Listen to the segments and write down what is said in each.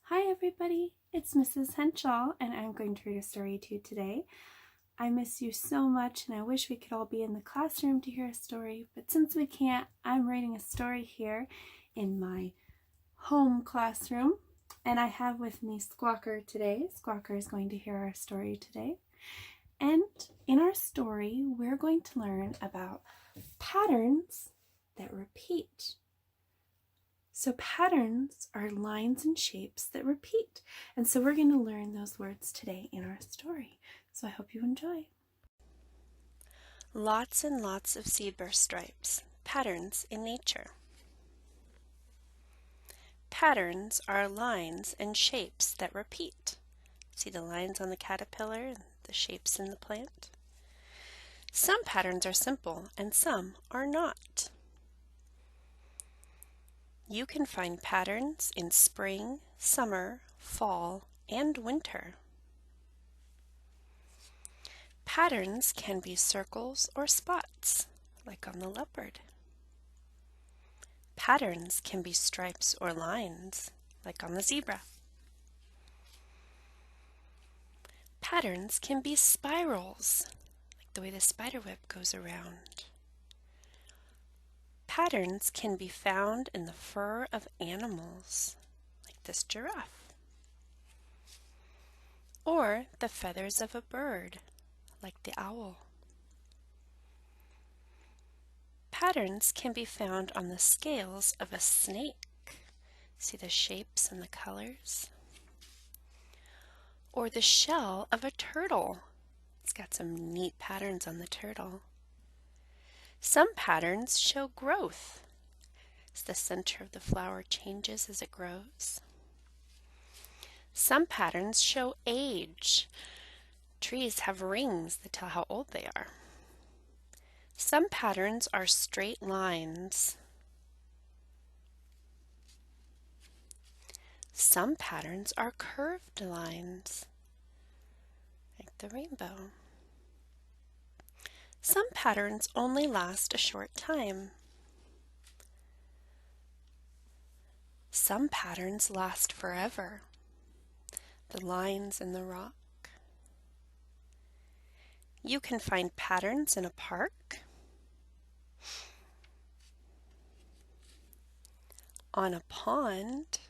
Hi everybody, it's Mrs. Henshall and I'm going to read a story to you today. I miss you so much and I wish we could all be in the classroom to hear a story, but since we can't, I'm reading a story here in my home classroom, and I have with me Squawker today. Squawker is going to hear our story today. And in our story, we're going to learn about patterns that repeat. So patterns are lines and shapes that repeat. And so we're going to learn those words today in our story. So I hope you enjoy. Lots and lots of zebra stripes, patterns in nature. Patterns are lines and shapes that repeat. See the lines on the caterpillar and the shapes in the plant? Some patterns are simple and some are not. You can find patterns in spring, summer, fall, and winter. Patterns can be circles or spots, like on the leopard. Patterns can be stripes or lines, like on the zebra. Patterns can be spirals, like the way the spider web goes around. Patterns can be found in the fur of animals, like this giraffe, or the feathers of a bird, like the owl. Patterns can be found on the scales of a snake. See the shapes and the colors? Or the shell of a turtle. It's got some neat patterns on the turtle. Some patterns show growth, as the center of the flower changes as it grows. Some patterns show age. Trees have rings that tell how old they are. Some patterns are straight lines. Some patterns are curved lines, like the rainbow. Some patterns only last a short time. Some patterns last forever, the lines in the rock. You can find patterns in a park, on a pond.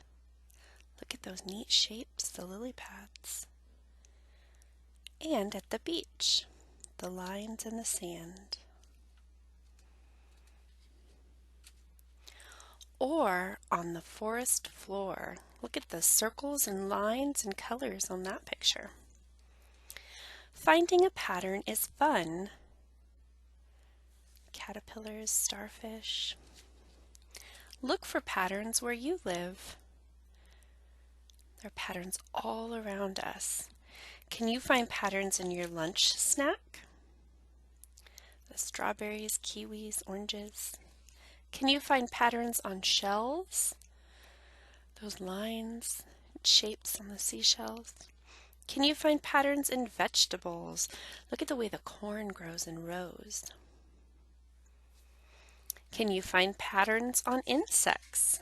Look at those neat shapes, the lily pads. And at the beach, the lines in the sand. Or on the forest floor. Look at the circles and lines and colors on that picture. Finding a pattern is fun. Caterpillars, starfish. Look for patterns where you live. There are patterns all around us. Can you find patterns in your lunch snack? The strawberries, kiwis, oranges. Can you find patterns on shells? Those lines and shapes on the seashells. Can you find patterns in vegetables? Look at the way the corn grows in rows. Can you find patterns on insects?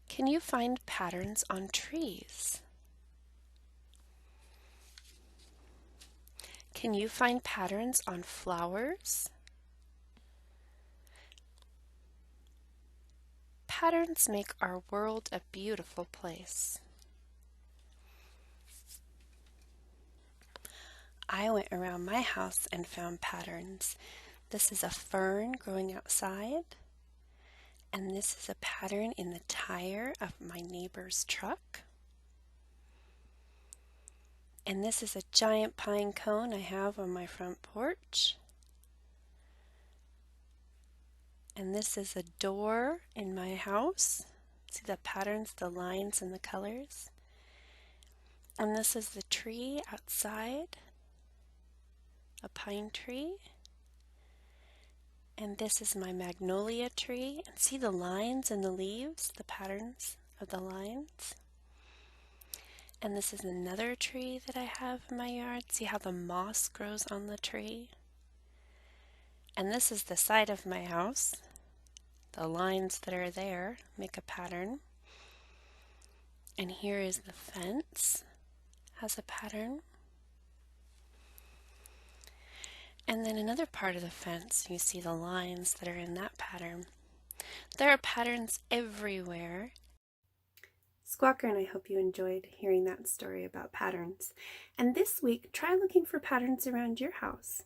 Can you find patterns on trees? Can you find patterns on flowers? Patterns make our world a beautiful place. I went around my house and found patterns. This is a fern growing outside, and this is a pattern in the tire of my neighbor's truck. And this is a giant pine cone I have on my front porch. And this is a door in my house. See the patterns, the lines, and the colors. And this is the tree outside, a pine tree. And this is my magnolia tree. And see the lines and the leaves, the patterns of the lines. And this is another tree that I have in my yard. See how the moss grows on the tree? And this is the side of my house. The lines that are there make a pattern. And here is the fence, has a pattern. And then another part of the fence, you see the lines that are in that pattern. There are patterns everywhere. Squawker and I hope you enjoyed hearing that story about patterns. And this week, try looking for patterns around your house.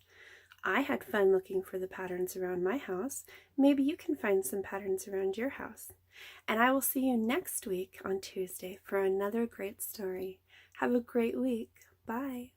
I had fun looking for the patterns around my house. Maybe you can find some patterns around your house. And I will see you next week on Tuesday for another great story. Have a great week. Bye.